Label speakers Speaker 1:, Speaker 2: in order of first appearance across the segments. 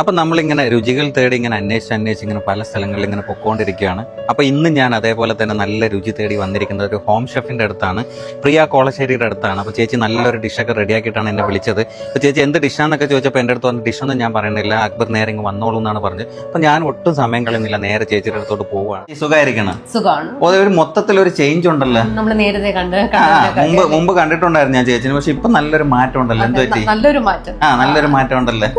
Speaker 1: അപ്പം നമ്മളിങ്ങനെ രുചികൾ തേടി ഇങ്ങനെ അന്വേഷിച്ച് ഇങ്ങനെ പല സ്ഥലങ്ങളിൽ ഇങ്ങനെ പൊക്കോണ്ടിരിക്കുകയാണ്. അപ്പോൾ ഇന്ന് ഞാൻ അതേപോലെ തന്നെ നല്ല രുചി തേടി വന്നിരിക്കുന്നത് ഒരു ഹോം ഷെഫിൻ്റെ അടുത്താണ്, പ്രിയ കോളശ്ശേരിയുടെ അടുത്താണ്. അപ്പോൾ ചേച്ചി നല്ലൊരു ഡിഷൊക്കെ റെഡിയാക്കിയിട്ടാണ് എന്നെ വിളിച്ചത്. അപ്പോൾ ചേച്ചി എന്ത് ഡിഷാന്നൊക്കെ ചോദിച്ചപ്പോൾ എൻ്റെ അടുത്ത് വന്ന ഡിഷൊന്നും ഞാൻ പറയണില്ല, അക്ബർ നേരെ ഇങ്ങ് വന്നോളൂ എന്നാണ് പറഞ്ഞത്. അപ്പോൾ ഞാൻ ഒട്ടും സമയം കളയുന്നില്ല, നേരെ ചേച്ചിയുടെ അടുത്തോട്ട് പോവുകയാണ്. സുഖമായിരിക്കണം?
Speaker 2: സുഖമാണ്.
Speaker 1: ഒരു മൊത്തത്തിലൊരു ചേഞ്ച് ഉണ്ടല്ലോ.
Speaker 2: നമ്മൾ നേരത്തെ
Speaker 1: മുമ്പ് കണ്ടിട്ടുണ്ടായിരുന്നു ഞാൻ ചേച്ചിന്, പക്ഷെ ഇപ്പൊ നല്ലൊരു മാറ്റം ഉണ്ടല്ലോ. എന്ത് പറ്റി?
Speaker 2: നല്ലൊരു മാറ്റം.
Speaker 1: നല്ലൊരു മാറ്റം ഉണ്ടല്ലേ.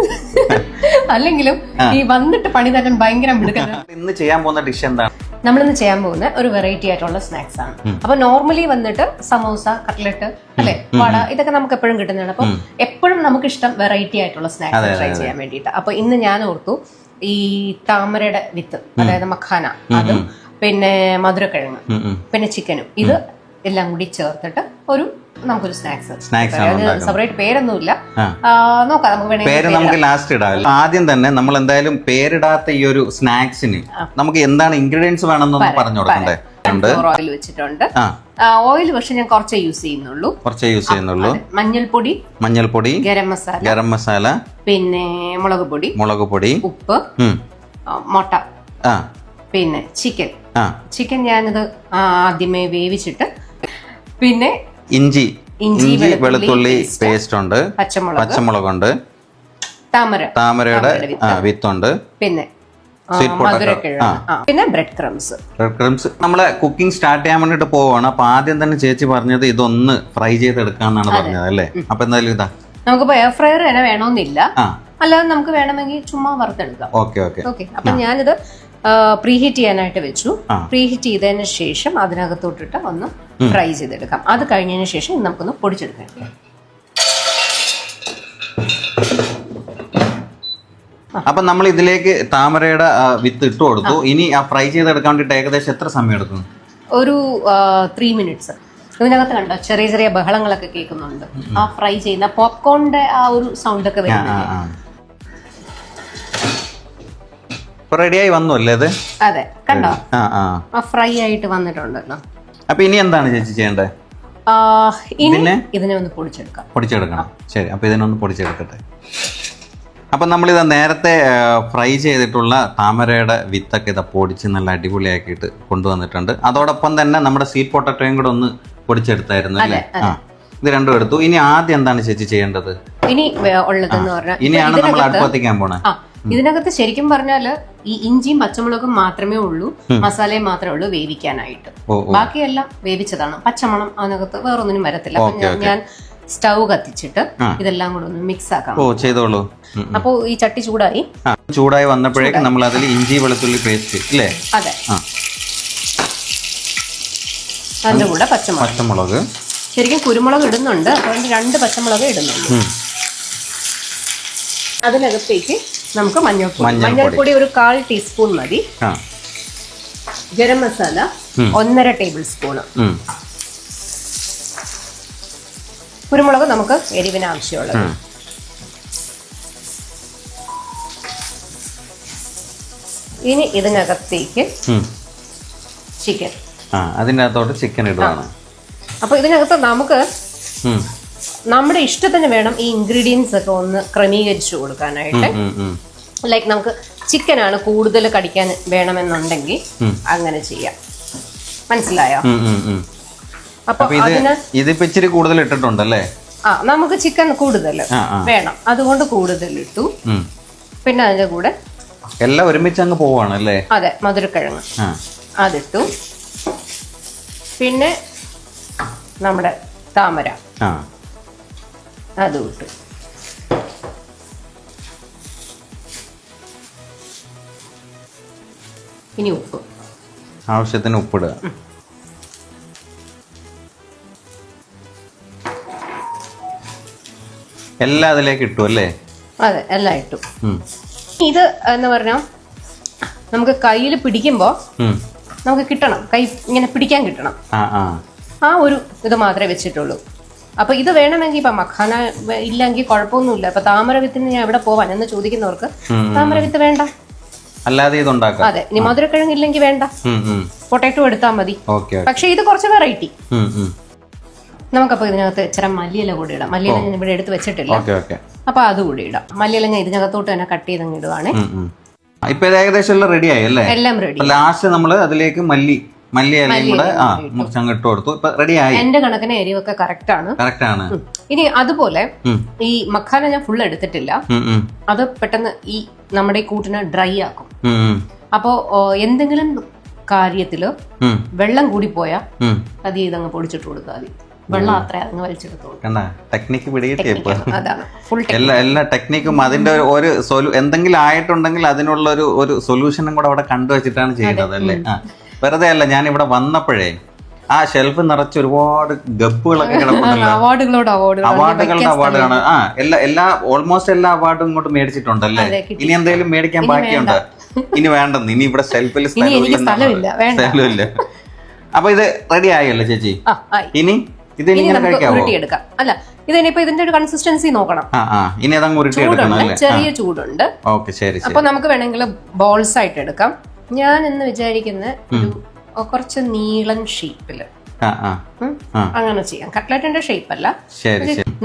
Speaker 2: അല്ലെങ്കിലും ഈ വന്നിട്ട് പണി തരാൻ ഭയങ്കര മിടുക്കണം.
Speaker 1: ഇന്ന് ചെയ്യാൻ പോകുന്ന ഡിഷ് എന്താണ്?
Speaker 2: നമ്മളിന്ന് ചെയ്യാൻ പോകുന്ന ഒരു വെറൈറ്റി ആയിട്ടുള്ള സ്നാക്സ് ആണ്. അപ്പൊ നോർമലി വന്നിട്ട് സമോസ, കട്ട്ലറ്റ്, അല്ലെ, വട, ഇതൊക്കെ നമുക്ക് എപ്പോഴും കിട്ടുന്നതാണ്. അപ്പൊ എപ്പോഴും നമുക്ക് ഇഷ്ടം വെറൈറ്റി ആയിട്ടുള്ള സ്നാക്സ് ട്രൈ ചെയ്യാൻ വേണ്ടിയിട്ട്. അപ്പൊ ഇന്ന് ഞാൻ ഓർത്തു ഈ താമരയുടെ വിത്ത്, അതായത് മഖാന, അതും പിന്നെ മധുരക്കിഴങ്ങ്, പിന്നെ ചിക്കനും, ഇത് എല്ലാം കൂടി ചേർത്തിട്ട് നമുക്കൊരു സ്നാക്സ്. സെപ്പറേറ്റ് പേരൊന്നുമില്ല, നോക്കാം, നമുക്ക് വേണമെങ്കിൽ
Speaker 1: നമുക്ക് ലാസ്റ്റ് ഇടാം. ആദ്യം തന്നെ നമ്മൾ എന്തായാലും പേരിടാത്ത ഈ ഒരു സ്നാക്സിന് നമുക്ക് എന്താണ് ഇൻഗ്രീഡിയൻസ് വേണമെന്നൊന്ന് പറഞ്ഞു കൊടുക്കണ്ടേ?
Speaker 2: ഓയിൽ വെച്ചിട്ടുണ്ട്. ഓയിൽ പക്ഷെ ഞാൻ കുറച്ചേ യൂസ് ചെയ്യുന്നുള്ളൂ. മഞ്ഞൾപ്പൊടി, ഗരം മസാല, പിന്നെ മുളക് പൊടി, ഉപ്പ്, മുട്ട, പിന്നെ ചിക്കൻ ഞാനിത് ആദ്യമേ വേവിച്ചിട്ട്, പിന്നെ ഇഞ്ചി വെളുത്തുള്ളി പേസ്റ്റ് ഉണ്ട്, പച്ചമുളകുണ്ട്, താമരയുടെ വിത്തുണ്ട്, പിന്നെ പിന്നെ ബ്രെഡ് ക്രംസ്. നമ്മളെ കുക്കിംഗ് സ്റ്റാർട്ട് ചെയ്യാൻ വേണ്ടിട്ട് പോവാണ്. അപ്പൊ ആദ്യം തന്നെ ചേച്ചി പറഞ്ഞത് ഇതൊന്ന് ഫ്രൈ ചെയ്തെടുക്കാന്നാണ് പറഞ്ഞത് അല്ലേ? അപ്പൊ എന്തായാലും ഇതാ, നമുക്കിപ്പോ എയർ ഫ്രയർ തന്നെ വേണമെന്നില്ല, അല്ലാതെ നമുക്ക് വേണമെങ്കിൽ ചുമ്മാ വറുത്തെടുക്കാം. ഓക്കെ. അപ്പൊ ഞാനിത് പ്രീഹീറ്റ് ചെയ്യാനായിട്ട് വെച്ചു. പ്രീഹീറ്റ് ചെയ്തതിന് ശേഷം അതിനകത്തോട്ടിട്ട് ഒന്ന് ഫ്രൈ ചെയ്തെടുക്കാം. അത് കഴിഞ്ഞതിന് ശേഷം നമുക്കൊന്ന് പൊടിച്ചെടുക്കാം.
Speaker 1: അപ്പൊ നമ്മൾ ഇതിലേക്ക് താമരയുടെ വിത്ത് ഇട്ട് കൊടുത്തു. ഇനി ആ ഫ്രൈ ചെയ്തെടുക്കാൻ വേണ്ടിട്ട് ഏകദേശം എത്ര സമയം എടുക്കും?
Speaker 2: ഒരു 3 മിനിറ്റ്സ്. ഇതിനകത്ത് കണ്ടോ ചെറിയ ചെറിയ ബഹളങ്ങളൊക്കെ കേൾക്കുന്നുണ്ട്. ആ ഫ്രൈ ചെയ്യുന്ന പോപ്കോണിന്റെ ആ ഒരു സൗണ്ട് ഒക്കെ വരുന്നുണ്ട്.
Speaker 1: റെഡിയായി വന്നു അല്ലേ ഇത്?
Speaker 2: അതെ, കണ്ടോ ഫ്രൈ ആയിട്ട് വന്നിട്ടുണ്ടല്ലോ.
Speaker 1: അപ്പൊ ഇനി എന്താണ് ചേച്ചി ചെയ്യേണ്ടത്?
Speaker 2: ഇതിനെ ഒന്ന് പൊടിച്ചെടുക്കണം.
Speaker 1: ശരി, അപ്പൊ ഇതിനൊന്ന് പൊടിച്ചെടുക്കട്ടെ. അപ്പൊ നമ്മളിത് നേരത്തെ ഫ്രൈ ചെയ്തിട്ടുള്ള താമരയുടെ വിത്തൊക്കെ ഇതാ പൊടിച്ച് നല്ല അടിപൊളിയാക്കിയിട്ട് കൊണ്ടുവന്നിട്ടുണ്ട്. അതോടൊപ്പം തന്നെ നമ്മുടെ സ്വീറ്റ് പൊട്ടറ്റോയും കൂടെ ഒന്ന് പൊടിച്ചെടുത്തായിരുന്നു അല്ലേ? ഇത് രണ്ടും എടുത്തു. ഇനി ആദ്യം എന്താണ് ചേച്ചി ചെയ്യേണ്ടത്?
Speaker 2: ഇനിയാണ്
Speaker 1: നമ്മൾ അടുപ്പത്തിക്കാൻ പോണേ.
Speaker 2: ഇതിനകത്ത് ശരിക്കും പറഞ്ഞാല് ഈ ഇഞ്ചിയും പച്ചമുളകും മാത്രമേ ഉള്ളൂ, മസാലയും മാത്രമേ ഉള്ളൂ വേവിക്കാനായിട്ട്. ബാക്കിയെല്ലാം വേവിച്ചതാണ്. പച്ചമണം അതിനകത്ത് വേറൊന്നിനും വരത്തില്ല. ഞാൻ സ്റ്റൗ കത്തിച്ചിട്ട് ഇതെല്ലാം കൂടെ ഒന്ന് മിക്സ് ആക്കാം.
Speaker 1: ചെയ്തോളൂ.
Speaker 2: അപ്പൊ ഈ ചട്ടി ചൂടായി
Speaker 1: വന്നപ്പോഴേക്കും നമ്മൾ അതിൽ ഇഞ്ചി വെളുത്തുള്ളി പേസ്റ്റ് ഇല്ലേ?
Speaker 2: അതെ. അതിന്റെ കൂടെ പച്ചമുളക്, ശരിക്കും കുരുമുളക് ഇടുന്നുണ്ട്, അതുകൊണ്ട് 2 പച്ചമുളക് ഇടുന്നുള്ളൂ. അതിനകത്തേക്ക് നമുക്ക് മഞ്ഞൾപ്പൊടി ഒരു 1/4 ടീസ്പൂൺ മതി. Garam masala 1.5 table spoon. കുരുമുളക് നമുക്ക് എരിവിന് ആവശ്യമുള്ളത്. ഇനി ഇതിനകത്തേക്ക് ചിക്കൻ,
Speaker 1: അതിനകത്തോട്ട് ചിക്കൻ ഇടുവാണ്.
Speaker 2: അപ്പൊ ഇതിനകത്ത് നമുക്ക് നമ്മുടെ ഇഷ്ടത്തിന് വേണം ഈ ഇൻഗ്രീഡിയൻസ് ഒക്കെ ഒന്ന് ക്രമീകരിച്ചു കൊടുക്കാനായിട്ട്. ലൈക്ക് നമുക്ക് ചിക്കനാണ് കൂടുതൽ കടിക്കാൻ വേണമെന്നുണ്ടെങ്കിൽ അങ്ങനെ ചെയ്യാം. മനസ്സിലായോ? അപ്പൊ
Speaker 1: ഇതിപ്പോ ഇച്ചിരി കൂടുതൽ ഇട്ടിട്ടുണ്ടല്ലേ?
Speaker 2: നമുക്ക് ചിക്കൻ കൂടുതൽ വേണം, അതുകൊണ്ട് കൂടുതൽ ഇട്ടു. പിന്നെ അതിന്റെ കൂടെ
Speaker 1: എല്ലാം ഒരുമിച്ച് അങ്ങ് പോവാണല്ലേ?
Speaker 2: അതെ, മധുരക്കിഴങ്ങ് അതിട്ടു. പിന്നെ നമ്മുടെ താമര അതും ഇട്ടു. ഇനി ഉപ്പ്,
Speaker 1: ആവശ്യത്തിന് ഉപ്പിടുക. എല്ലാം അതിലേക്ക് ഇട്ടു അല്ലേ?
Speaker 2: അതെ, എല്ലാം ഇട്ടു. ഇത് എന്ന് പറഞ്ഞാൽ നമുക്ക് കയ്യിൽ പിടിക്കുമ്പോ നമുക്ക് കിട്ടണം, കൈ ഇങ്ങനെ പിടിക്കാൻ കിട്ടണം. ആ ഒരു ഇത് മാത്രമേ വെച്ചിട്ടുള്ളൂ. അപ്പൊ ഇത് വേണമെങ്കിൽ ഇപ്പൊ മഖാന ഇല്ലെങ്കിൽ കുഴപ്പമൊന്നുമില്ല. ഇപ്പൊ താമര വിത്തിന് ഞാൻ എവിടെ പോവാൻ എന്ന് ചോദിക്കുന്നവർക്ക് താമര വിത്ത് വേണ്ട,
Speaker 1: അല്ലാതെ ഇതുണ്ടാക്കാം.
Speaker 2: അതെ, ഇനി മധുരക്കിഴങ്ങ് ഇല്ലെങ്കിൽ വേണ്ട, പൊട്ടാറ്റോ എടുത്താൽ മതി. പക്ഷെ ഇത് കുറച്ച് വെറൈറ്റി. നമുക്കപ്പോൾ ഇതിനകത്ത് ഇച്ചിരി മല്ലിയില കൂടി ഇടാം. മല്ലിയില ഞാൻ ഇവിടെ എടുത്ത് വെച്ചിട്ടില്ല, അപ്പൊ അത് കൂടി ഇടാം. മല്ലിയില ഞാൻ ഇതിനകത്തോട്ട് തന്നെ കട്ട് ചെയ്ത് ഇടുവാണേ.
Speaker 1: ഇപ്പൊ ഏകദേശം എല്ലാം റെഡി ആയി അല്ലേ?
Speaker 2: എല്ലാം റെഡി.
Speaker 1: ലാസ്റ്റ് നമ്മള് അതിലേക്ക് മല്ലി ഇലയും കൂടെ മുറിച്ചങ്ങ് ഇട്ട് കൊടുത്തു. ഇപ്പൊ റെഡി ആയി.
Speaker 2: എന്റെ കണക്കിന് എരിവൊക്കെ കറക്റ്റ് ആണ്. ഇനി അതുപോലെ ഈ മഖാന ഞാൻ ഫുൾ എടുത്തിട്ടില്ല, അത് പെട്ടെന്ന് ഈ നമ്മുടെ ഈ കൂട്ടിനെ ഡ്രൈ ആക്കും. അപ്പോ എന്തെങ്കിലും കാര്യത്തില് വെള്ളം കൂടി പോയാ അത് ഇതങ്ങ് പൊടിച്ചിട്ട് കൊടുത്താൽ മതി. വെള്ളം അത്ര അങ്ങ് വലിച്ചെടുത്തോളൂ.
Speaker 1: ടെക്നിക്ക് പിടികിട്ടിയ
Speaker 2: അതാണ് ഫുൾ
Speaker 1: എല്ലാ ടെക്നിക്കും അതിന്റെ ഒരു എന്തെങ്കിലും ആയിട്ടുണ്ടെങ്കിൽ അതിനുള്ള ഒരു സൊല്യൂഷനും കൂടെ അവിടെ കണ്ടുവച്ചിട്ടാണ് ചെയ്യുന്നത് അല്ലേ? വെറുതെ അല്ല, ഞാൻ ഇവിടെ വന്നപ്പോഴേ ആ ഷെൽഫ് നിറച്ച് ഒരുപാട് ഗപ്പുകളൊക്കെ കിടപ്പുണ്ടല്ലോ. അവാർഡുകളുടെ അവാർഡാണ്. ഓൾമോസ്റ്റ് എല്ലാ അവാർഡും ഇങ്ങോട്ട് മേടിച്ചിട്ടുണ്ടല്ലേ? ഇനി എന്തെങ്കിലും മേടിക്കാൻ ബാക്കിയുണ്ട്? ഇനി വേണ്ടെന്ന്, ഇനി ഇവിടെ ഷെൽഫിൽ സ്ഥലമില്ല. അപ്പൊ ഇത് റെഡി ആയല്ലോ ചേച്ചി? ഇനി ഇത്
Speaker 2: ഉരുട്ടിയെടുക്കാം. അല്ല, ഇതിനിപ്പോ ഇതിന്റെ ഒരു കൺസിസ്റ്റൻസി നോക്കണം.
Speaker 1: ഇനി അതങ്ങ് ഉരുട്ടിയെടുക്കണം.
Speaker 2: ചെറിയ ചൂടുണ്ട്. അപ്പൊ നമുക്ക് വേണമെങ്കിൽ ബോൾസ് ആയിട്ട് എടുക്കാം. ഞാൻ എന്ന് വിചാരിക്കുന്ന ഒരു കുറച്ച് നീളൻ ഷേപ്പില് അങ്ങനെ ചെയ്യാം. കട്ട്ലറ്റിന്റെ ഷേപ്പ് അല്ല.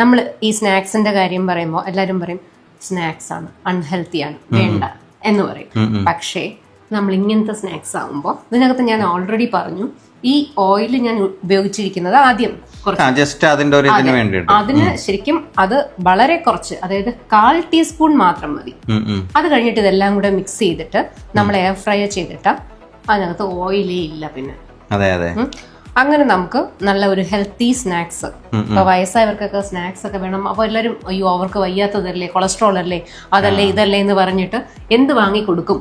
Speaker 2: നമ്മൾ ഈ സ്നാക്സിന്റെ കാര്യം പറയുമ്പോൾ എല്ലാരും പറയും സ്നാക്സ് ആണ്, അൺഹെൽത്തി ആണ്, വേണ്ട എന്ന് പറയും. പക്ഷേ നമ്മൾ ഇങ്ങനത്തെ സ്നാക്സ് ആകുമ്പോൾ ഇതിനകത്ത് ഞാൻ ഓൾറെഡി പറഞ്ഞു, ഈ ഓയിൽ ഞാൻ ഉപയോഗിച്ചിരിക്കുന്നത് ആദ്യം അതിന് ശരിക്കും അത് വളരെ കുറച്ച്, അതായത് 1/4 ടീസ്പൂൺ മാത്രം മതി. അത് കഴിഞ്ഞിട്ട് ഇതെല്ലാം കൂടെ മിക്സ് ചെയ്തിട്ട് നമ്മൾ എയർ ഫ്രൈ ചെയ്തിട്ട് അതിനകത്ത് ഓയിലേ ഇല്ല പിന്നെ. അങ്ങനെ നമുക്ക് നല്ല ഒരു ഹെൽത്തി സ്നാക്സ്. ഇപ്പൊ വയസ്സായവർക്കൊക്കെ സ്നാക്സ് ഒക്കെ വേണം. അപ്പൊ എല്ലാവരും അയ്യോ അവർക്ക് വയ്യാത്തതല്ലേ, കൊളസ്ട്രോൾ അല്ലേ, അതല്ലേ ഇതല്ലേ എന്ന് പറഞ്ഞിട്ട് എന്ത് വാങ്ങി കൊടുക്കും,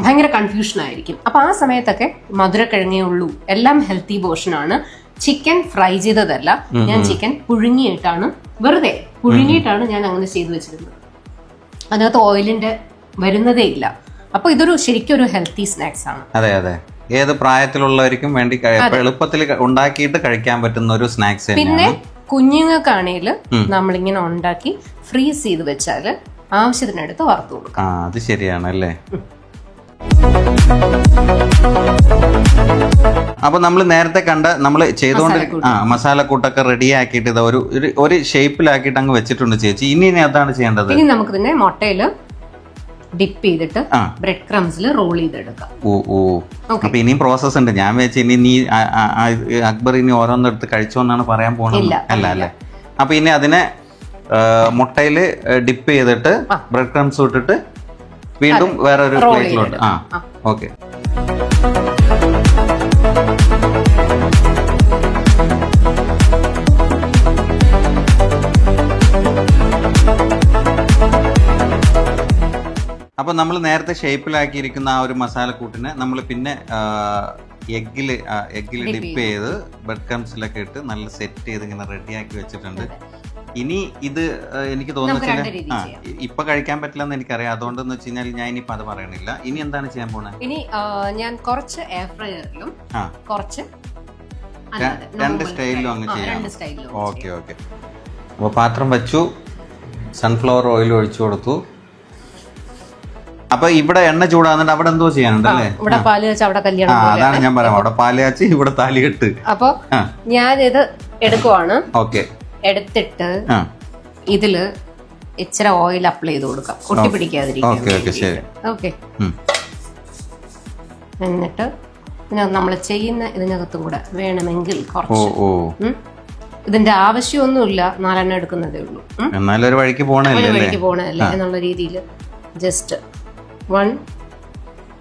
Speaker 2: ഭയങ്കര കൺഫ്യൂഷൻ ആയിരിക്കും. അപ്പൊ ആ സമയത്തൊക്കെ മധുരക്കിഴങ്ങേ ഉള്ളൂ, എല്ലാം ഹെൽത്തി പോർഷൻ ആണ്. ചിക്കൻ ഫ്രൈ ചെയ്തതല്ല, ഞാൻ ചിക്കൻ പുഴുങ്ങിയിട്ടാണ്, വെറുതെ പുഴുങ്ങിയിട്ടാണ് ഞാൻ അങ്ങനെ ചെയ്തു വെച്ചിരുന്നത്. അതിനകത്ത് ഓയിലിന്റെ വരുന്നതേ ഇല്ല. അപ്പൊ ഇതൊരു ശരിക്കും ഒരു ഹെൽത്തി സ്നാക്സ് ആണ്.
Speaker 1: അതെ അതെ, ഏത് പ്രായത്തിലുള്ളവർക്കും വേണ്ടി എളുപ്പത്തിൽ ഉണ്ടാക്കിയിട്ട് കഴിക്കാൻ പറ്റുന്ന ഒരു സ്നാക്സ്.
Speaker 2: പിന്നെ കുഞ്ഞുങ്ങൾക്കാണേൽ നമ്മളിങ്ങനെ ഉണ്ടാക്കി ഫ്രീസ് ചെയ്ത് വെച്ചാല് ആവശ്യത്തിനടുത്ത് വറുത്തു കൊടുക്കാം.
Speaker 1: അത് ശരിയാണ് അല്ലേ? അപ്പൊ നമ്മൾ നേരത്തെ കണ്ട നമ്മൾ ചെയ്തുകൊണ്ടിരിക്കുന്ന മസാലക്കൂട്ടൊക്കെ റെഡി ആക്കിയിട്ട് ഇത് ഒരു ഷേപ്പിലാക്കിയിട്ട് അങ്ങ് വെച്ചിട്ടുണ്ട് ചേച്ചി. ഇനി അതാണ് ചെയ്യേണ്ടത്.
Speaker 2: ഇനി നമുക്ക് തന്നെ മുട്ടയില് ഡിപ്പ് ചെയ്തിട്ട് ബ്രെഡ് ക്രംസിൽ റോൾ ചെയ്തെടുക്കാം.
Speaker 1: അപ്പൊ ഇനിയും പ്രോസസ് ഉണ്ട്. ഞാൻ വെച്ച് ഇനി നീ അക്ബർ ഇനി ഓരോന്നെടുത്ത് കഴിച്ചോന്നാണ് പറയാൻ പോകുന്നത് അല്ല അല്ലേ? അപ്പൊ ഇനി അതിനെ മുട്ടയില് ഡിപ്പ് ചെയ്തിട്ട് ബ്രെഡ് ക്രംസ് ഇട്ടിട്ട് വീണ്ടും വേറൊരു പ്ലേറ്റിലോട്ട്. ഓക്കെ. അപ്പൊ നമ്മൾ നേരത്തെ ഷേപ്പിലാക്കിയിരിക്കുന്ന ആ ഒരു മസാലക്കൂട്ടിനെ നമ്മൾ പിന്നെ എഗ്ഗിൽ ഡിപ്പ് ചെയ്ത് ബ്രെഡ് ക്രംസിലൊക്കെ ഇട്ട് നല്ല സെറ്റ് ചെയ്ത് ഇങ്ങനെ റെഡിയാക്കി വെച്ചിട്ടുണ്ട്. ഇനി ഇത് എനിക്ക് തോന്നുന്നു ഇപ്പൊ കഴിക്കാൻ പറ്റില്ല എന്ന് എനിക്കറിയാം. അതുകൊണ്ടെന്ന് വെച്ച് കഴിഞ്ഞാൽ ഞാൻ ഇനിയിപ്പോ അത് പറയണില്ല. ഇനി എന്താണ് ചെയ്യാൻ പോണേ?
Speaker 2: ഇനി ഞാൻ കുറച്ച് എയർ ഫ്രയറിലും കുറച്ച്
Speaker 1: രണ്ട് സ്റ്റൈലിലും അങ്ങ് ചെയ്യാം. Okay okay. അപ്പൊ പാത്രം വെച്ചു, സൺഫ്ലവർ ഓയിൽ ഒഴിച്ചു കൊടുത്തു. അപ്പൊ ഇവിടെ എണ്ണ ചൂടാകുന്നുണ്ട്, അവിടെ എന്തോ ചെയ്യാനുണ്ടല്ലേ?
Speaker 2: ഇവിടെ പാല് കാച്ചി, അവിടെ കല്യാണം.
Speaker 1: അതാണ് ഞാൻ പറയാം, അവിടെ പാല് കാച്ചി ഇവിടെ താലി കെട്ട്.
Speaker 2: അപ്പൊ ഞാനിത് എടുക്കുവാണ്.
Speaker 1: ഓക്കെ.
Speaker 2: എടുത്തിട്ട് ഇതില് ഇച്ചിരി ഓയിൽ അപ്ലൈ ചെയ്ത് കൊടുക്കാം, ഒട്ടിപ്പിടിക്കാതിരിക്കാൻ. ഓക്കെ. എന്നിട്ട് നമ്മൾ ചെയ്യുന്ന ഇതിനകത്തും കൂടെ വേണമെങ്കിൽ കുറച്ച്, ഇതിന്റെ ആവശ്യമൊന്നുമില്ല, 4 എണ്ണം എടുക്കുന്നതേ ഉള്ളൂ.
Speaker 1: ഒരു വഴിക്ക്
Speaker 2: പോണല്ലേ എന്നുള്ള രീതിയിൽ ജസ്റ്റ് 1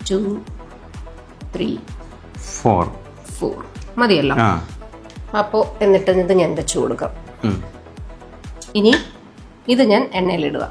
Speaker 2: 2 3 4 മതിയല്ലോ. അപ്പോ എന്നിട്ട് ഇത് ഞാൻ വെച്ചു കൊടുക്കാം. ഇനി ഇത് ഞാൻ എണ്ണയിലിടുക.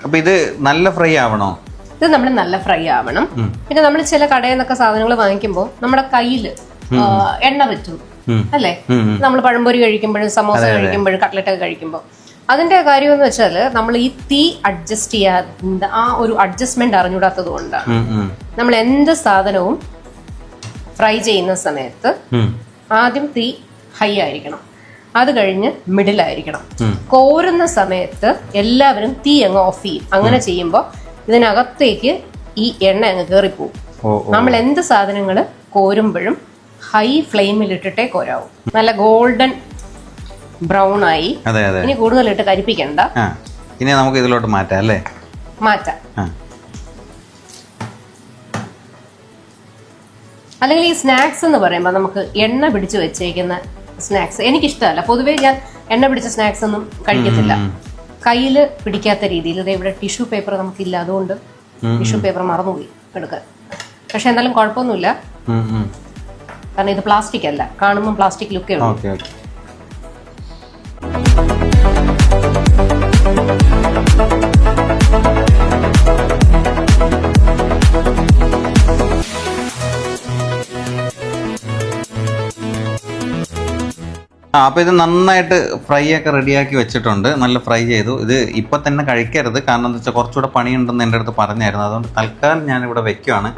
Speaker 1: അപ്പൊ ഇത് നല്ല ഫ്രൈ ആവണോ?
Speaker 2: ഇത് നമ്മൾ നല്ല ഫ്രൈ ആവണം. പിന്നെ നമ്മൾ ചില കടയിൽ നിന്നൊക്കെ സാധനങ്ങൾ വാങ്ങിക്കുമ്പോൾ നമ്മുടെ കയ്യില് എണ്ണ പറ്റും അല്ലേ? നമ്മൾ പഴംപൊരി കഴിക്കുമ്പോഴും സമോസ കഴിക്കുമ്പോഴും കട്ട്ലറ്റ് ഒക്കെ കഴിക്കുമ്പോൾ അതിന്റെ കാര്യം എന്ന് വെച്ചാൽ നമ്മൾ ഈ തീ അഡ്ജസ്റ്റ് ചെയ്യാത്ത ആ ഒരു അഡ്ജസ്റ്റ്മെന്റ് അറിഞ്ഞൂടാത്തത് കൊണ്ടാണ്. നമ്മൾ എന്ത് സാധനവും ഫ്രൈ ചെയ്യുന്ന സമയത്ത് ആദ്യം തീ ഹൈ ആയിരിക്കണം, അത് കഴിഞ്ഞ് മിഡിലായിരിക്കണം. കോരുന്ന സമയത്ത് എല്ലാവരും തീ അങ്ങ് ഓഫ് ചെയ്യും. അങ്ങനെ ചെയ്യുമ്പോൾ ഇതിനകത്തേക്ക് ഈ എണ്ണ അങ്ങ് കയറിപ്പോവും. നമ്മൾ എന്ത് സാധനങ്ങൾ കോരുമ്പോഴും ഹൈ ഫ്ലെയിമിലിട്ടിട്ടേ കോരാവും. നല്ല ഗോൾഡൻ ബ്രൗൺ ആയി. ഇനി കൂടുതലിട്ട് കരിപ്പിക്കണ്ട.
Speaker 1: ഇനി നമുക്ക് ഇതിലോട്ട് മാറ്റാം അല്ലേ?
Speaker 2: മാറ്റാം. അല്ലെങ്കിൽ ഈ സ്നാക്സ് എന്ന് പറയുമ്പോൾ നമുക്ക് എണ്ണ പിടിച്ച് വെച്ചേക്കുന്ന സ്നാക്സ് എനിക്കിഷ്ടമല്ല. പൊതുവേ ഞാൻ എണ്ണ പിടിച്ച സ്നാക്സ് ഒന്നും കഴിക്കത്തില്ല. കയ്യിൽ പിടിക്കാത്ത രീതിയിൽ. ഇവിടെ ടിഷ്യൂ പേപ്പർ നമുക്കില്ല, അതുകൊണ്ട് ടിഷ്യൂ പേപ്പർ മറന്നുപോയി എടുക്കാൻ. പക്ഷെ എന്നാലും കുഴപ്പമൊന്നുമില്ല, കാരണം ഇത് പ്ലാസ്റ്റിക് അല്ല. കാണുമ്പോൾ പ്ലാസ്റ്റിക് ലുക്കേ ഉള്ളൂ.
Speaker 1: അപ്പൊ ഇത് നന്നായിട്ട് ഫ്രൈ ഒക്കെ റെഡിയാക്കി വെച്ചിട്ടുണ്ട്. നല്ല ഫ്രൈ ചെയ്തു. ഇത് ഇപ്പൊ തന്നെ കഴിക്കരുത്, കാരണം എന്താ വെച്ചാൽ കുറച്ചുകൂടെ പണിയുണ്ടെന്ന് എൻ്റെ അടുത്ത് പറഞ്ഞായിരുന്നു. അതുകൊണ്ട് തൽക്കാലം ഞാൻ ഇവിടെ വെക്കുവാണ്.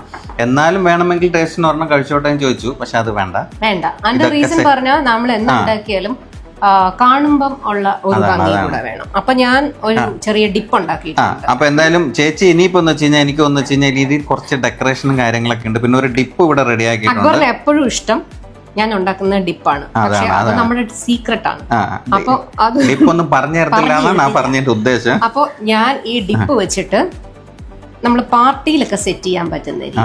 Speaker 1: എന്നാലും വേണമെങ്കിൽ ടേസ്റ്റിന് ഒരെണ്ണം കഴിച്ചോട്ടെ എന്ന് ചോദിച്ചു, പക്ഷെ അത് വേണ്ട.
Speaker 2: അതിന്റെ റീസൺ പറഞ്ഞാൽ നമ്മൾ എന്തുണ്ടാക്കിയാലും കാണുമ്പം ഉള്ള ഒരു ഭംഗി കൂടെ വേണം. അപ്പൊ ഞാൻ ഒരു ചെറിയ ഡിപ്പ് ഉണ്ടാക്കിയിട്ടുണ്ട്.
Speaker 1: അപ്പൊ എന്തായാലും ചേച്ചി ഇനിയിപ്പോ എന്ന് വെച്ച് കഴിഞ്ഞാൽ എനിക്ക് ഒന്ന് വെച്ച് കഴിഞ്ഞാൽ രീതിയിൽ കുറച്ച് ഡെക്കറേഷനും കാര്യങ്ങളൊക്കെ ഉണ്ട്. പിന്നെ ഒരു ഡിപ്പ് ഇവിടെ റെഡി ആക്കിയിട്ടുണ്ട്.
Speaker 2: എപ്പോഴും ഇഷ്ടം ഞാൻ ഉണ്ടാക്കുന്ന ഡിപ്പാണ്, പക്ഷെ അത് നമ്മുടെ സീക്രട്ട് ആണ്. അപ്പൊ അത്
Speaker 1: ഡിപ്പ് ഒന്നും പറഞ്ഞു തരത്തില്ല ഞാൻ പറഞ്ഞതിന്റെ ഉദ്ദേശം.
Speaker 2: അപ്പൊ ഞാൻ ഈ ഡിപ്പ് വെച്ചിട്ട് നമ്മൾ പാർട്ടിയിലൊക്കെ സെറ്റ് ചെയ്യാൻ പറ്റുന്ന രീതിയിൽ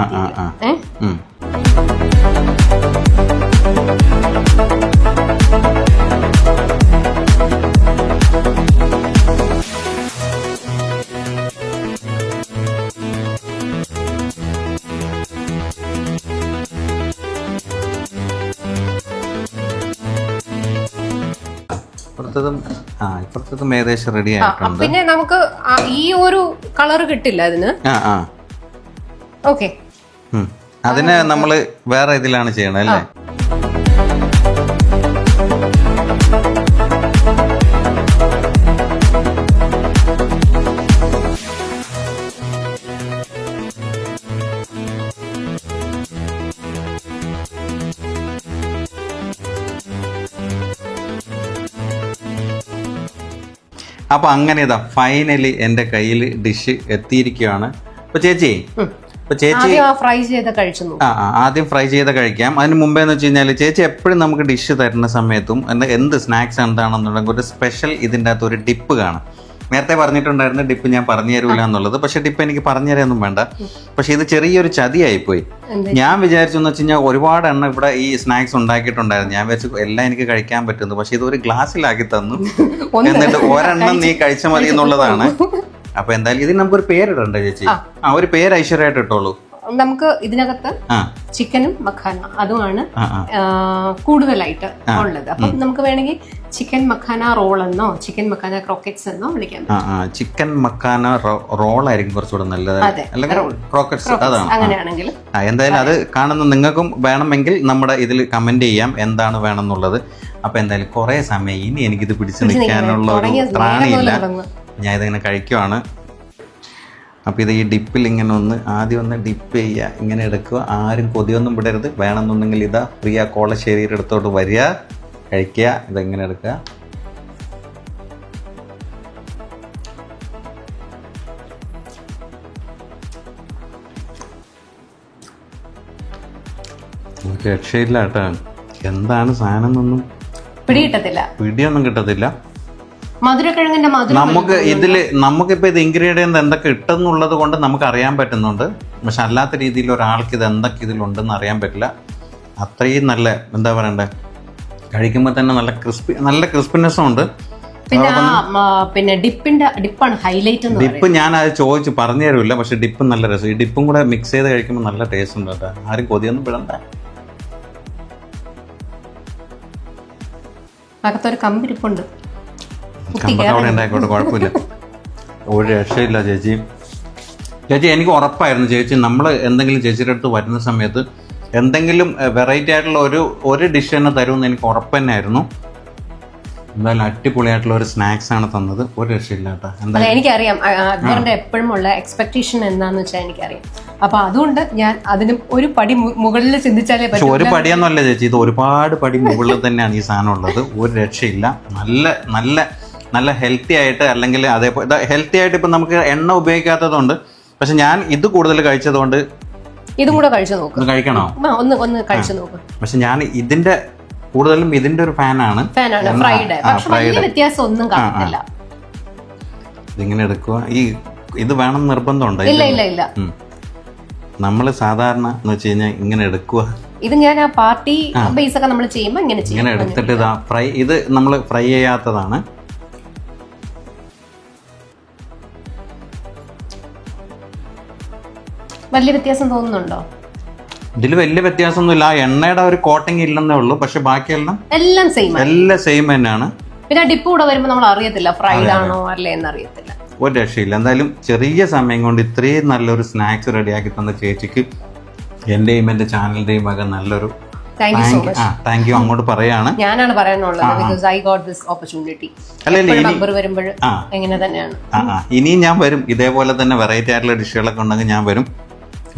Speaker 1: ഇപ്പുറത്തതും ഏകദേശം റെഡി ആയിട്ടുണ്ട്.
Speaker 2: പിന്നെ നമുക്ക് ഈ ഒരു കളർ കിട്ടില്ല അതിന്. ഓക്കെ,
Speaker 1: അതിന് നമ്മള് വേറെ ഇതിലാണ് ചെയ്യണം അല്ലേ? അപ്പൊ അങ്ങനെ ഇതാ ഫൈനലി എന്റെ കയ്യിൽ ഡിഷ് എത്തിയിരിക്കുകയാണ്. അപ്പൊ ചേച്ചി ആദ്യം ഫ്രൈ ചെയ്ത് കഴിക്കാം. അതിന് മുമ്പേ എന്ന് വെച്ച് കഴിഞ്ഞാൽ ചേച്ചി എപ്പോഴും നമുക്ക് ഡിഷ് തരുന്ന സമയത്തും എന്ത് സ്നാക്സ് എന്താണെന്നുണ്ടെങ്കിൽ ഒരു സ്പെഷ്യൽ ഇതിൻ്റെ അകത്ത് ഒരു ഡിപ്പ് കാണാം. നേരത്തെ പറഞ്ഞിട്ടുണ്ടായിരുന്നു ഡിപ്പ് ഞാൻ പറഞ്ഞു തരൂല എന്നുള്ളത്. പക്ഷെ ഡിപ്പ് എനിക്ക് പറഞ്ഞു തരാനൊന്നും വേണ്ട. പക്ഷെ ഇത് ചെറിയൊരു ചതിയായിപ്പോയി. ഞാൻ വിചാരിച്ചെന്ന് വെച്ച് കഴിഞ്ഞാൽ ഒരുപാട് എണ്ണം ഇവിടെ ഈ സ്നാക്സ് ഉണ്ടാക്കിയിട്ടുണ്ടായിരുന്നു. ഞാൻ വിചാരിച്ചു എല്ലാം എനിക്ക് കഴിക്കാൻ പറ്റുന്നു. പക്ഷെ ഇത് ഒരു ഗ്ലാസ്സിലാക്കി തന്നു. എന്നിട്ട് ഒരെണ്ണം നീ കഴിച്ച മതി എന്നുള്ളതാണ്. അപ്പൊ എന്തായാലും ഇതിന് നമുക്കൊരു പേരിടണ്ടേ ചേച്ചി? ഒരു പേര് ഐശ്വര്യമായിട്ട് ഇട്ടോളൂ.
Speaker 2: നമുക്ക് ഇതിനകത്ത് ചിക്കനും മഖാന അതുമാണ് കൂടുതലായിട്ട് ഉള്ളത്. അപ്പൊ നമുക്ക് വേണമെങ്കിൽ ചിക്കൻ മഖാന റോൾ എന്നോ ചിക്കൻ മഖാന ക്രോക്കറ്റ്സ് എന്നോ വിളിക്കാൻ പറ്റും.
Speaker 1: ചിക്കൻ മഖാന റോൾ ആയിരിക്കും കുറച്ചുകൂടെ നല്ലത്, അല്ലെങ്കിൽ ക്രോക്കറ്റ്സ് അതാണ്.
Speaker 2: അങ്ങനെയാണെങ്കിൽ
Speaker 1: എന്തായാലും അത് കാണുന്ന നിങ്ങൾക്കും വേണമെങ്കിൽ നമ്മുടെ ഇതിൽ കമന്റ് ചെയ്യാം എന്താണ് വേണമെന്നുള്ളത്. അപ്പൊ എന്തായാലും കുറെ സമയം ഇനി എനിക്കിത് പിടിച്ചു നിൽക്കാനുള്ള ഒരു ത്രാണിയില്ല. ഞാൻ ഇതിങ്ങനെ കഴിക്കുവാണ്. അപ്പോൾ ഇത് ഈ ഡിപ്പിൽ ഇങ്ങനെ ആദ്യം ഒന്ന് ഡിപ്പ് ചെയ്യുക, ഇങ്ങനെ എടുക്കുക. ആരും കൊതിയൊന്നും വിടരുത്. വേണമെന്നുണ്ടെങ്കിൽ ഇതാ പ്രിയ കോളശ്ശേരിയുടെ അടുത്തോട്ട് വരിക, കഴിക്കുക. ഇതെങ്ങനെ എടുക്കുക. രക്ഷയില്ല കേട്ടോ. എന്താണ് സാധനം എന്നൊന്നും പിടിയൊന്നും കിട്ടത്തില്ല. നമുക്ക് ഇതില് നമുക്കിപ്പോ ഇത് ഇൻഗ്രീഡിയൻറ്റ് എന്തൊക്കെ ഇട്ടെന്നുള്ളത് കൊണ്ട് നമുക്ക് അറിയാൻ പറ്റുന്നുണ്ട്. പക്ഷെ അല്ലാത്ത രീതിയിൽ ഒരാൾക്ക് ഇത് എന്തൊക്കെ ഇതിലുണ്ടെന്ന് അറിയാൻ പറ്റില്ല. അത്രയും നല്ല എന്താ പറയണ്ടേ, കഴിക്കുമ്പോൾ തന്നെ നല്ല ക്രിസ്പിനെസ്സും ഉണ്ട്.
Speaker 2: പിന്നെ ഡിപ്പാണ് ഹൈലൈറ്റ്.
Speaker 1: ഡിപ്പ് ഞാൻ അത് ചോദിച്ചു പറഞ്ഞു തരില്ല, പക്ഷെ ഡിപ്പ് നല്ല രസം. ഈ ഡിപ്പും കൂടെ മിക്സ് ചെയ്ത് കഴിക്കുമ്പോൾ നല്ല ടേസ്റ്റ് ഉണ്ട് കേട്ടോ. ആരും കൊതിയൊന്നും വിടണ്ട.
Speaker 2: അകത്തൊരു കമ്പിരിപ്പുണ്ട്.
Speaker 1: കമ്പക്കവിടെ ഉണ്ടായിക്കോട്ടെ, കുഴപ്പമില്ല. ഒരു രക്ഷയില്ല ചേച്ചി. എനിക്ക് ഉറപ്പായിരുന്നു ചേച്ചി നമ്മൾ എന്തെങ്കിലും ചേച്ചിയുടെ അടുത്ത് വരുന്ന സമയത്ത് എന്തെങ്കിലും വെറൈറ്റി ആയിട്ടുള്ള ഒരു ഡിഷ് തന്നെ തരുമെന്ന് എനിക്ക് ഉറപ്പ് തന്നെയായിരുന്നു. എന്തായാലും അടിപൊളിയായിട്ടുള്ള ഒരു സ്നാക്സ് ആണ് തന്നത്. ഒരു രക്ഷയില്ല കേട്ടോ.
Speaker 2: എനിക്കറിയാം അക്ബറിന്റെ എപ്പോഴും ഉള്ള എക്സ്പെക്ടേഷൻ എന്താന്ന് വെച്ചാൽ എനിക്കറിയാം. അപ്പൊ അതുകൊണ്ട് ഞാൻ അതിനും ഒരു പടി മുകളിൽ ചിന്തിച്ചാലേ
Speaker 1: പക്ഷെ ഒരു പടിയൊന്നുമല്ല ചേച്ചി, ഇത് ഒരുപാട് പടി മുകളിൽ തന്നെയാണ് ഈ സാധനം ഉള്ളത്. ഒരു രക്ഷയില്ല. നല്ല നല്ല നല്ല ഹെൽത്തി ആയിട്ട്, അല്ലെങ്കിൽ അതേപോലെ ഹെൽത്തി ആയിട്ട് ഇപ്പം നമുക്ക് എണ്ണ ഉപയോഗിക്കാത്തതുകൊണ്ട്, പക്ഷെ ഞാൻ ഇത് കൂടുതൽ കഴിച്ചതുകൊണ്ട്
Speaker 2: ഇതും കൂടെ കഴിച്ചു നോക്കും.
Speaker 1: കഴിക്കണോ?
Speaker 2: ഒന്ന് കഴിച്ചു നോക്കും.
Speaker 1: പക്ഷെ ഞാൻ ഇതിന്റെ കൂടുതലും ഇതിന്റെ ഒരു ഫാനാണ്.
Speaker 2: ഫ്രൈഡ്, പക്ഷെ വലിയ വ്യത്യാസം ഒന്നും കാണത്തില്ല.
Speaker 1: ഇതിങ്ങനെ എടുക്കുക. ഇത് വേണം നിർബന്ധമുണ്ടോ?
Speaker 2: ഇല്ല ഇല്ല ഇല്ല.
Speaker 1: നമ്മള് സാധാരണ എന്ന് വെച്ച് കഴിഞ്ഞാൽ ഇങ്ങനെ എടുക്കുക.
Speaker 2: ഇത് ഞാൻ ആ പാർട്ടി ബേസ് ഒക്കെ നമ്മൾ ചെയ്യുമ്പോ ഇങ്ങനെ
Speaker 1: എടുത്തിട്ട് ഇതാ ഫ്രൈ, ഇത് നമ്മൾ ഫ്രൈ ചെയ്യാത്തതാണ്.
Speaker 2: വലിയ വ്യത്യാസം തോന്നുന്നുണ്ടോ?
Speaker 1: ഇതിൽ വലിയ വ്യത്യാസമൊന്നുമില്ല. ആ എണ്ണയുടെ ഒരു കോട്ടിങ് ഇല്ലെന്നേ ഉള്ളൂ, പക്ഷെ ബാക്കിയെല്ലാം
Speaker 2: എല്ലാം
Speaker 1: സെയിം തന്നെയാണ്.
Speaker 2: പിന്നെ ഡിപ്പ് കൂടെ വരുമ്പോൾ നമ്മൾ അറിയത്തില്ല ഫ്രൈഡ് ആണോ അല്ലേ എന്ന് അറിയത്തില്ല.
Speaker 1: ഒരു രക്ഷയില്ല. എന്തായാലും ചെറിയ സമയം കൊണ്ട് ഇത്രയും നല്ലൊരു സ്നാക്സ് റെഡിയാക്കി തന്ന ചേച്ചിക്ക് എന്റെയും എന്റെ ചാനലിന്റെയും വക നല്ലൊരു താങ്ക് യു അങ്ങോട്ട് പറയാണ്.
Speaker 2: ഞാനാണ് പറയാനുള്ളത്, because I got this opportunity. വരുമ്പോൾ എങ്ങനെ തന്നെയാണ്.
Speaker 1: ഇനിയും ഞാൻ വരും, ഇതേപോലെ തന്നെ വെറൈറ്റി ആയിട്ടുള്ള ഡിഷുകളൊക്കെ ഉണ്ടെങ്കിൽ ഞാൻ വരും.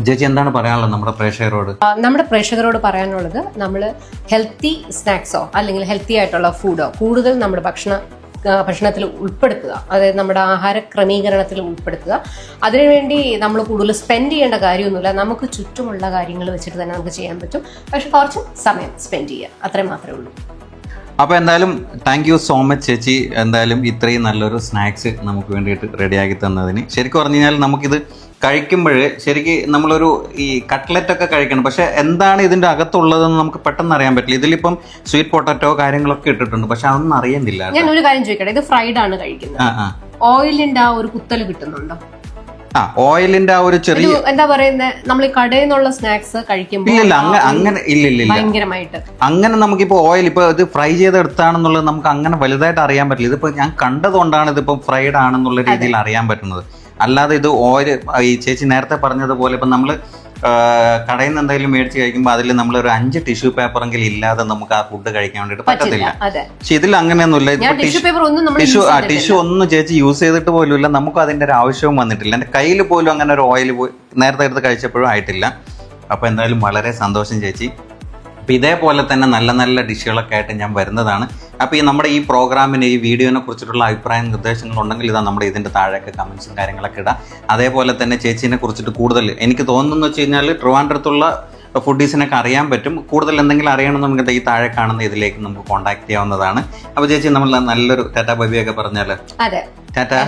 Speaker 1: ചേച്ചി എന്താണ് പറയാനുള്ളത് നമ്മുടെ പ്രേക്ഷകരോട്?
Speaker 2: നമ്മുടെ പ്രേക്ഷകരോട് പറയാനുള്ളത്, നമ്മൾ ഹെൽത്തി സ്നാക്സോ അല്ലെങ്കിൽ ഹെൽത്തി ആയിട്ടുള്ള ഫുഡോ കൂടുതൽ നമ്മുടെ ഭക്ഷണത്തിൽ ഉൾപ്പെടുത്തുക. അതായത് നമ്മുടെ ആഹാര ക്രമീകരണത്തിൽ ഉൾപ്പെടുത്തുക. അതിനുവേണ്ടി നമ്മൾ കൂടുതൽ സ്പെൻഡ് ചെയ്യേണ്ട കാര്യമൊന്നുമില്ല. നമുക്ക് ചുറ്റുമുള്ള കാര്യങ്ങൾ വെച്ചിട്ട് തന്നെ നമുക്ക് ചെയ്യാൻ പറ്റും. പക്ഷെ കുറച്ച് സമയം സ്പെൻഡ് ചെയ്യുക, അത്രയും മാത്രമേ ഉള്ളൂ.
Speaker 1: അപ്പോൾ എന്തായാലും താങ്ക് യു സോ മച്ച് ചേച്ചി. എന്തായാലും ഇത്രയും നല്ലൊരു സ്നാക്സ് നമുക്ക് വേണ്ടിയിട്ട് റെഡിയാക്കി തന്നതിന്. ശരിക്കും പറഞ്ഞു കഴിഞ്ഞാൽ നമുക്കിത് കഴിക്കുമ്പോൾ ശരിക്കും നമ്മളൊരു ഈ കട്ട്ലറ്റ് ഒക്കെ കഴിക്കണം, പക്ഷെ എന്താണ് ഇതിന്റെ അകത്തുള്ളതെന്ന് നമുക്ക് പെട്ടെന്ന് അറിയാൻ പറ്റില്ല. ഇതിലിപ്പം സ്വീറ്റ് പൊട്ടാറ്റോ കാര്യങ്ങളൊക്കെ ഇട്ടിട്ടുണ്ട്, പക്ഷെ അതൊന്നും അറിയുന്നില്ല.
Speaker 2: ഞാൻ ഒരു കാര്യം ചോദിക്കട്ടെ, ഇത് ഫ്രൈഡ് ആണ് കഴിക്കുന്നത്, ഓയിലിന്റെ ആ ഒരു കുത്തല് കിട്ടുന്നുണ്ടോ?
Speaker 1: ഓയിലിന്റെ ആ ഒരു ചെറിയ
Speaker 2: എന്താ പറയുന്നത്, നമ്മൾ ഈ കടയിൽ നിന്നുള്ള സ്നാക്സ് കഴിക്കുമ്പോൾ ഭയങ്കരമായിട്ട്
Speaker 1: അങ്ങനെ നമുക്കിപ്പോ ഓയിൽ ഇപ്പൊ ഇത് ഫ്രൈ ചെയ്തെടുത്താണെന്നുള്ളത് നമുക്ക് അങ്ങനെ വലുതായിട്ട് അറിയാൻ പറ്റില്ല. ഇതിപ്പോ ഞാൻ കണ്ടതുകൊണ്ടാണ് ഇതിപ്പോ ഫ്രൈഡ് ആണെന്നുള്ള രീതിയിൽ അറിയാൻ പറ്റുന്നത്. അല്ലാതെ ഇത് ഓയിൽ ഈ ചേച്ചി നേരത്തെ പറഞ്ഞതുപോലെ ഇപ്പൊ നമ്മള് കടയിൽ നിന്ന് എന്തെങ്കിലും മേടിച്ച് കഴിക്കുമ്പോൾ അതിൽ നമ്മളൊരു 5 ടിഷ്യൂ പേപ്പറെങ്കിലും ഇല്ലാതെ നമുക്ക് ആ ഫുഡ് കഴിക്കാൻ വേണ്ടിട്ട് പറ്റത്തില്ല. പക്ഷെ ഇതിൽ അങ്ങനെയൊന്നുമില്ല. ടിഷ്യൂ ഒന്നും ചേച്ചി യൂസ് ചെയ്തിട്ട് പോലും ഇല്ല, നമുക്ക് അതിന്റെ ഒരു ആവശ്യവും വന്നിട്ടില്ല. എന്റെ കയ്യിൽ പോലും അങ്ങനെ ഒരു ഓയിൽ നേരത്തെ എടുത്ത് കഴിച്ചപ്പോഴും ആയിട്ടില്ല. അപ്പൊ എന്തായാലും വളരെ സന്തോഷം ചേച്ചി. അപ്പം ഇതേപോലെ തന്നെ നല്ല നല്ല ഡിഷുകളൊക്കെ ആയിട്ട് ഞാൻ വരുന്നതാണ്. അപ്പോൾ നമ്മുടെ ഈ പ്രോഗ്രാമിന് ഈ വീഡിയോനെ കുറിച്ചിട്ടുള്ള അഭിപ്രായ നിർദ്ദേശങ്ങളുണ്ടെങ്കിൽ ഇതാ നമ്മുടെ ഇതിൻ്റെ താഴെയൊക്കെ കമൻസും കാര്യങ്ങളൊക്കെ ഇടാം. അതേപോലെ തന്നെ ചേച്ചീനെ കുറിച്ചിട്ട് കൂടുതൽ എനിക്ക് തോന്നുന്നു വെച്ച് കഴിഞ്ഞാൽ ട്രിവാൻഡ്രത്തുള്ള ഫുഡീസിനൊക്കെ അറിയാൻ പറ്റും. കൂടുതൽ എന്തെങ്കിലും അറിയണമെന്നുണ്ടെങ്കിൽ ഈ താഴെ കാണുന്ന ഇതിലേക്ക് നമുക്ക് കോൺടാക്ട് ചെയ്യാവുന്നതാണ്. അപ്പോൾ ചേച്ചി നമ്മൾ നല്ലൊരു ടാറ്റാ ബൈബിയൊക്കെ പറഞ്ഞാൽ
Speaker 2: ടാറ്റാ.